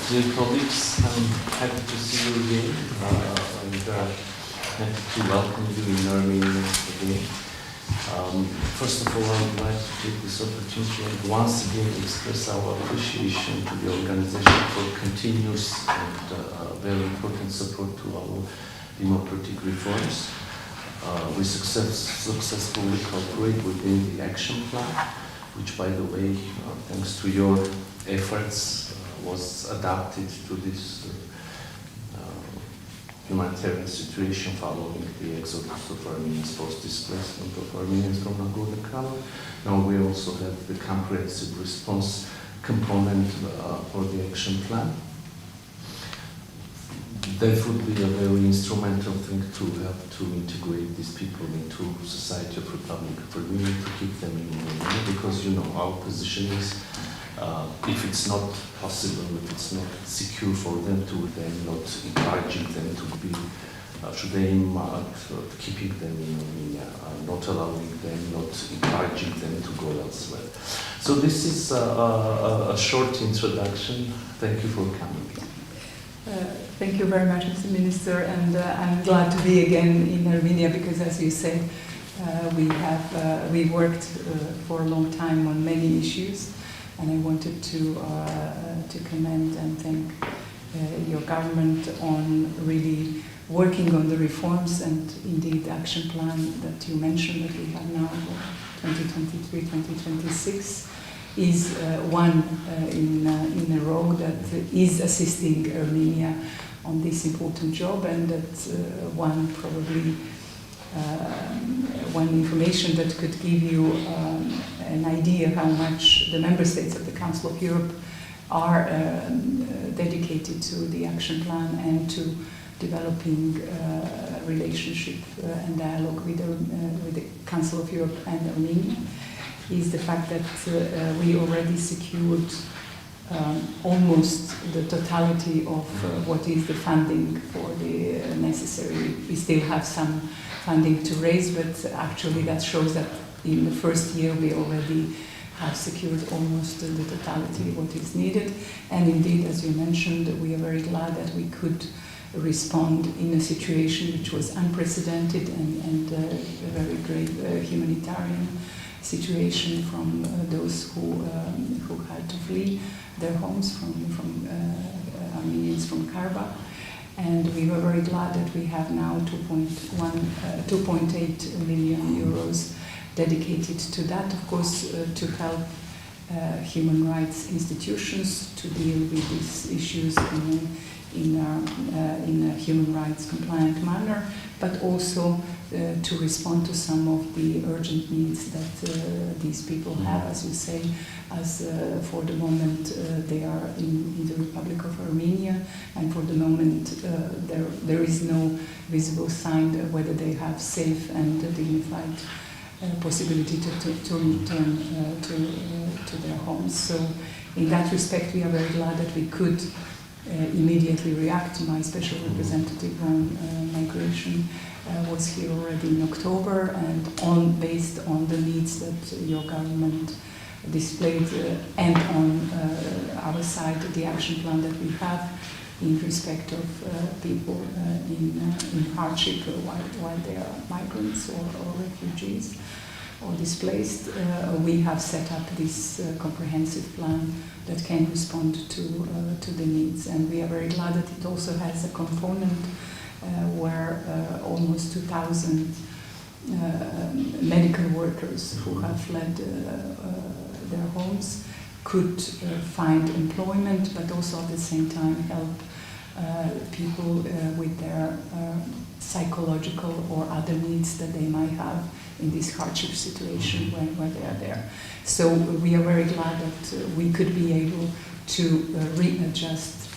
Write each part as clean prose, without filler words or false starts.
Dear colleagues, I'm happy to see you again and happy to welcome you in Armenia again. First of all, I would like to take this opportunity and once again express our appreciation to the organization for continuous and very important support to our democratic reforms. We successfully cooperate within the action plan, which, by the way, thanks to your efforts, was adapted to this humanitarian situation following the exodus of Armenians, post-displacement of Armenians from Nagorno-Karabakh. Now we also have the comprehensive response component for the action plan. That would be a very instrumental thing to help to integrate these people into society of Republic of Armenia, to keep them in Armenia, because our position is if it's not possible, if it's not secure for them to, then not encouraging them to be, should aim at keeping them in Armenia, not allowing them, not encouraging them to go elsewhere. So this is a short introduction. Thank you for coming. Thank you very much, Mr. Minister, and I'm glad to be again in Armenia because, as you said, we worked for a long time on many issues. And I wanted to commend and thank your government on really working on the reforms and indeed the action plan that you mentioned that we have now, 2023-2026, is one in a row that is assisting Armenia on this important job, and that's one probably one information that could give you an idea how much the member states of the Council of Europe are dedicated to the action plan and to developing relationship and dialogue with the Council of Europe and Armenia, is the fact that we already secured almost the totality of what is the funding for the necessary. We still have some funding to raise, but actually that shows that in the first year we already have secured almost the totality of what is needed. And indeed, as you mentioned, we are very glad that we could respond in a situation which was unprecedented and a very grave humanitarian situation from those who had to flee their homes from Armenians from Karabakh. And we were very glad that we have now 2.8 million euros dedicated to that, of course, to help human rights institutions to deal with these issues in a human rights compliant manner, but also to respond to some of the urgent needs that these people have, as you say, as for the moment they are in the Republic of Armenia, and for the moment there is no visible sign whether they have safe and dignified possibility to return to their homes. So in that respect we are very glad that we could immediately react. My special representative on migration was here already in October, and based on the needs that your government displayed and on our side, the action plan that we have in respect of people in hardship while they are migrants or refugees or displaced, we have set up this comprehensive plan that can respond to the needs. And we are very glad that it also has a component where almost 2,000 medical workers who have fled their homes could find employment, but also at the same time help people with their psychological or other needs that they might have in this hardship situation when they are there. So we are very glad that we could be able to readjust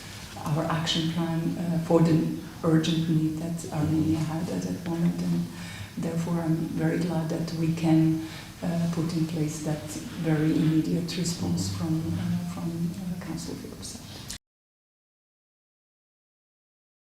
our action plan for the urgent need that Armenia had at that moment, and therefore I'm very glad that we can put in place that very immediate response from Council of Europe.